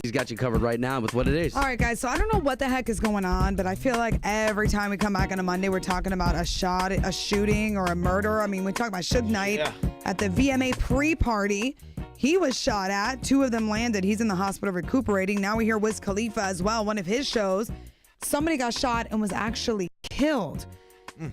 He's got you covered right now with what it is. All right, guys. So I don't know what the heck is going on, but I feel like every time we come back on a Monday, we're talking about a shooting, or a murder. I mean, we talk about Suge Knight at the VMA pre-party. He was shot at. 2 of them landed. He's in the hospital recuperating. Now we hear Wiz Khalifa as well. One of his shows, somebody got shot and was actually killed.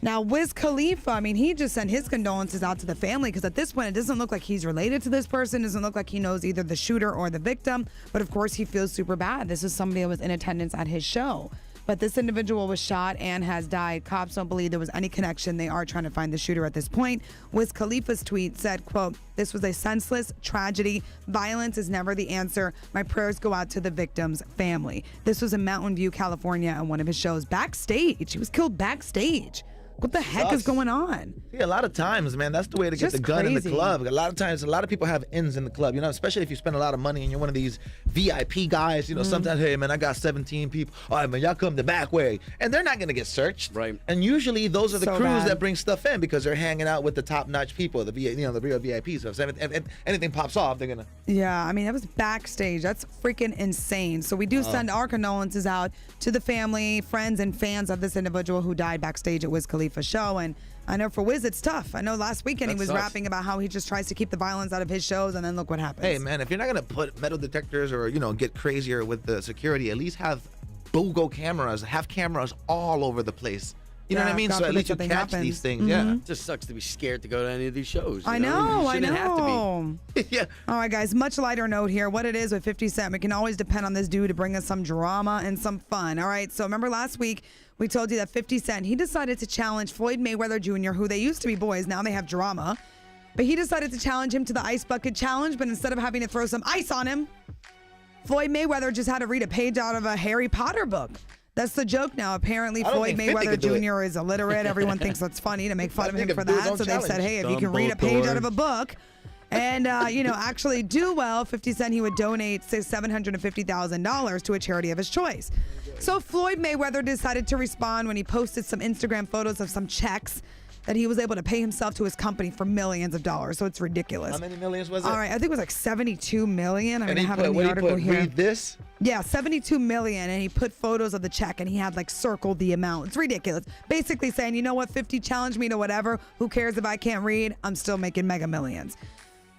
Now, Wiz Khalifa, I mean, he just sent his condolences out to the family because at this point, it doesn't look like he's related to this person. It doesn't look like he knows either the shooter or the victim. But of course, he feels super bad. This is somebody that was in attendance at his show. But this individual was shot and has died. Cops don't believe there was any connection. They are trying to find the shooter at this point. Wiz Khalifa's tweet said, quote, "This was a senseless tragedy. Violence is never the answer. My prayers go out to the victim's family." This was in Mountain View, California, on one of his shows. Backstage. He was killed backstage. What the heck is going on? See, a lot of times, man, that's the way to get the gun in the club. A lot of times, a lot of people have ends in the club, you know, especially if you spend a lot of money and you're one of these VIP guys, you know, sometimes, hey, man, I got 17 people. All right, man, y'all come the back way. And they're not going to get searched. Right. And usually those are the crews that bring stuff in because they're hanging out with the top-notch people, the real VIPs. So if anything pops off, they're going to... Yeah, I mean, that was backstage. That's freaking insane. So we do send our condolences out to the family, friends, and fans of this individual who died backstage at Wiz Khalifa's show. And I know for Wiz, it's tough. I know last weekend he was rapping about how he just tries to keep the violence out of his shows, and then look what happens. Hey, man, if you're not going to put metal detectors or, you know, get crazier with the security, at least have BOGO cameras, have cameras all over the place. You know what I mean? So at least you catch these things. Yeah. It just sucks to be scared to go to any of these shows. I know. Have to be. Yeah. All right, guys, much lighter note here. What it is with 50 Cent, we can always depend on this dude to bring us some drama and some fun. All right, so remember last week we told you that 50 Cent, he decided to challenge Floyd Mayweather Jr., who they used to be boys, now they have drama. But he decided to challenge him to the Ice Bucket Challenge, but instead of having to throw some ice on him, Floyd Mayweather just had to read a page out of a Harry Potter book. That's the joke now. Apparently, Floyd Mayweather Jr. is illiterate. Everyone thinks that's funny to make fun of him for that. So they said, hey, if you can read a page out of a book and, actually do well, 50 Cent, he would donate $750,000 to a charity of his choice. So Floyd Mayweather decided to respond when he posted some Instagram photos of some checks that he was able to pay himself to his company for millions of dollars. So it's ridiculous. How many millions was it? All right, I think it was like 72 million. I'm going to have it in the article here. Read this? Yeah, 72 million, and he put photos of the check, and he had like circled the amount. It's ridiculous. Basically saying, you know what, 50, challenge me to whatever. Who cares if I can't read? I'm still making mega millions.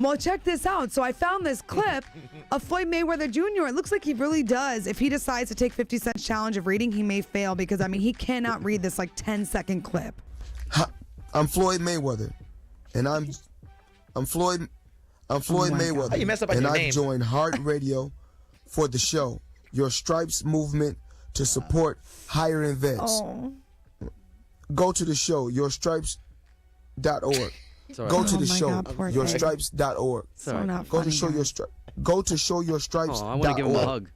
Well, check this out. So I found this clip of Floyd Mayweather Jr. It looks like he really does. If he decides to take 50 Cent's challenge of reading, he may fail because, I mean, he cannot read this like 10-second clip. I'm Floyd Mayweather, and I'm Floyd Mayweather, oh, you messed up on and your I've name. joined Heart Radio for the show, Your Stripes movement to support hiring vets. Oh. Go to the show, yourstripes.org. Go to the show, yourstripes.org. So not Go funny, to show your stripes. Go to showyourstripes.org. I want to give him a hug.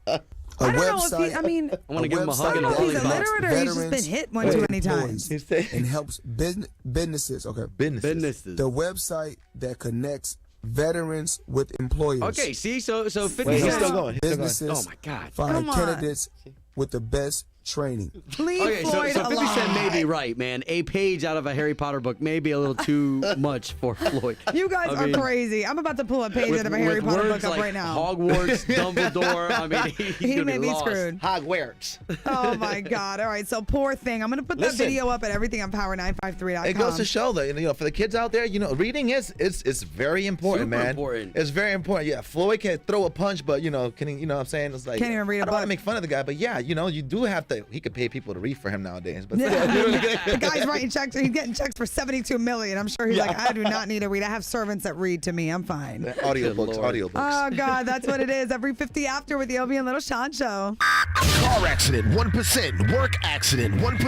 I don't know if he, I mean, I want to give him a hug and a I don't know if he's lollipop. illiterate or he's just been hit one too many times. And helps businesses. Okay. Businesses. The website that connects veterans with employers. Okay, see, so 50 Wait, he's Cent. still going. Businesses Oh my God. find candidates with the best training. Leave Okay, so Floyd 50 Cent alone. may be right, man. A page out of a Harry Potter book may be a little too much for Floyd. You guys are crazy. I'm about to pull a page out of a Harry Potter book up right now. Hogwarts, Dumbledore. I mean, He may be lost. screwed. Hogwarts. Oh my God. All right. So poor thing. I'm going to put that video up at everything on power953.com. It goes to show that, you know, for the kids out there, you know, reading is very important, Super man. important. It's very important. Yeah, Floyd can throw a punch, but, you know, can he, you know what I'm saying? It's like, Can't even read a I don't want to book. make fun of the guy, but yeah, you know, you do have to, he could pay people to read for him nowadays. But The guy's writing checks. He's getting checks for $72 million. I'm sure he's like, I do not need to read. I have servants that read to me. I'm fine. audiobooks. Oh, God. That's what it is. Every 50 after with the Obie and Little Sean Show. Car accident, 1%. Work accident, 1%.